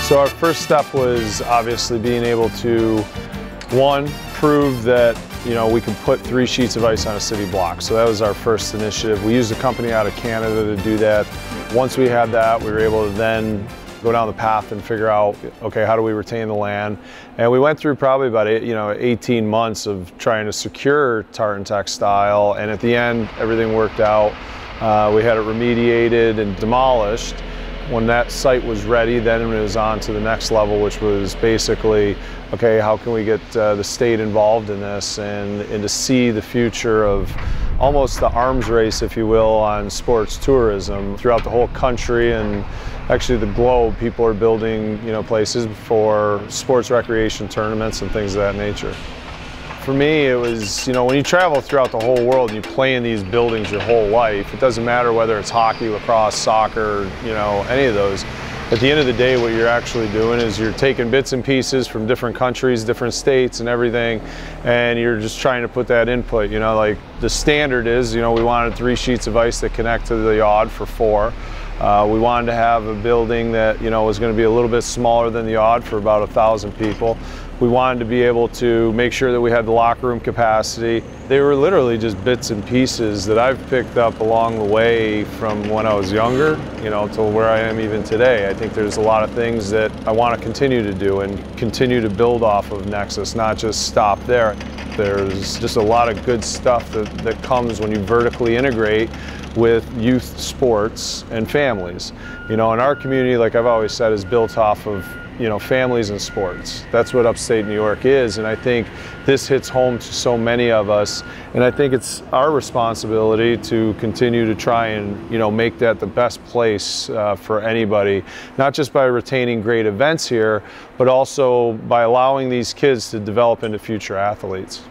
So our first step was obviously being able to, one, prove that we could put 3 sheets of ice on a city block. So that was our first initiative. We used a company out of Canada to do that. Once we had that, we were able to then go down the path and figure out, okay, how do we retain the land? And we went through probably about 18 months of trying to secure Tartan Textile, and at the end, everything worked out. We had it remediated and demolished. When that site was ready, then it was on to the next level, which was basically, okay, how can we get the state involved in this and to see the future of almost the arms race, if you will, on sports tourism throughout the whole country and actually the globe. People are building, places for sports recreation tournaments and things of that nature. For me, it was, when you travel throughout the whole world and you play in these buildings your whole life, it doesn't matter whether it's hockey, lacrosse, soccer, any of those. At the end of the day, what you're actually doing is you're taking bits and pieces from different countries, different states and everything, and you're just trying to put that input. Like the standard is, we wanted 3 sheets of ice that connect to the odd for 4. We wanted to have a building that, was going to be a little bit smaller than the odd for about 1,000 people. We wanted to be able to make sure that we had the locker room capacity. They were literally just bits and pieces that I've picked up along the way from when I was younger, to where I am even today. I think there's a lot of things that I want to continue to do and continue to build off of Nexus, not just stop there. There's just a lot of good stuff that comes when you vertically integrate with youth sports and families. And our community, like I've always said, is built off of families and sports. That's what upstate New York is, and I think this hits home to so many of us, and I think it's our responsibility to continue to try and make that the best place for anybody, not just by retaining great events here, but also by allowing these kids to develop into future athletes.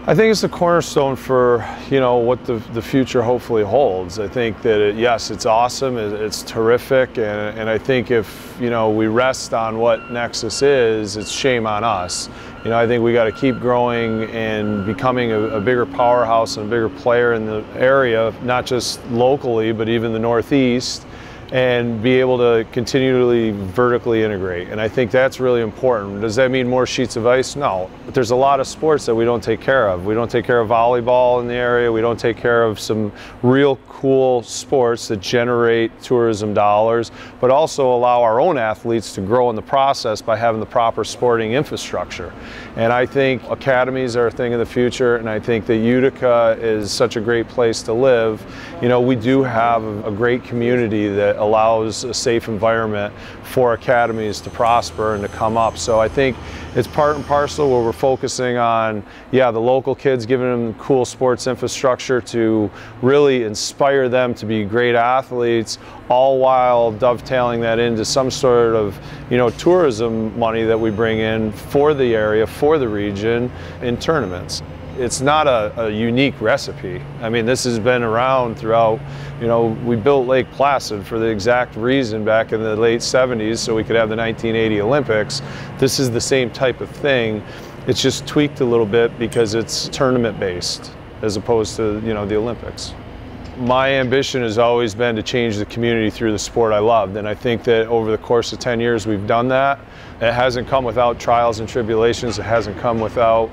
I think it's the cornerstone for what the future hopefully holds. I think that yes, it's awesome, it's terrific, and I think if we rest on what Nexus is, it's shame on us. I think we got to keep growing and becoming a bigger powerhouse and a bigger player in the area, not just locally, but even the Northeast, and be able to continually vertically integrate. And I think that's really important. Does that mean more sheets of ice? No. But there's a lot of sports that we don't take care of. We don't take care of volleyball in the area. We don't take care of some real cool sports that generate tourism dollars, but also allow our own athletes to grow in the process by having the proper sporting infrastructure. And I think academies are a thing of the future, and I think that Utica is such a great place to live. We do have a great community that allows a safe environment for academies to prosper and to come up. So I think it's part and parcel where we're focusing on, the local kids, giving them cool sports infrastructure to really inspire them to be great athletes, all while dovetailing that into some sort of, tourism money that we bring in for the area, for the region, in tournaments. It's not a unique recipe. I mean, this has been around throughout, we built Lake Placid for the exact reason back in the late 70s so we could have the 1980 Olympics. This is the same type of thing. It's just tweaked a little bit because it's tournament based as opposed to, the Olympics. My ambition has always been to change the community through the sport I loved, and I think that over the course of 10 years we've done that. It hasn't come without trials and tribulations. It hasn't come without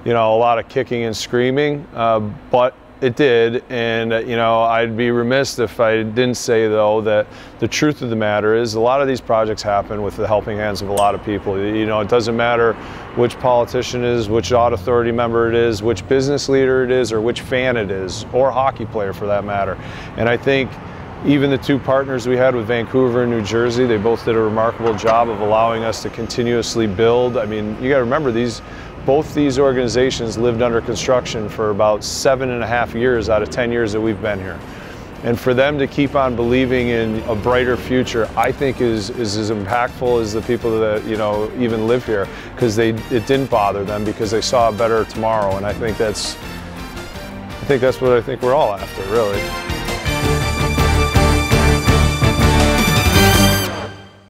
a lot of kicking and screaming, but it did, and I'd be remiss if I didn't say though that the truth of the matter is a lot of these projects happen with the helping hands of a lot of people. It doesn't matter which politician it is, which authority member it is, which business leader it is, or which fan it is, or hockey player for that matter. And I think even the 2 partners we had with Vancouver and New Jersey, they both did a remarkable job of allowing us to continuously build. I mean, you got to remember both these organizations lived under construction for about 7.5 years out of 10 years that we've been here. And for them to keep on believing in a brighter future, I think is as impactful as the people that, even live here, because it didn't bother them because they saw a better tomorrow. And I think that's what we're all after, really.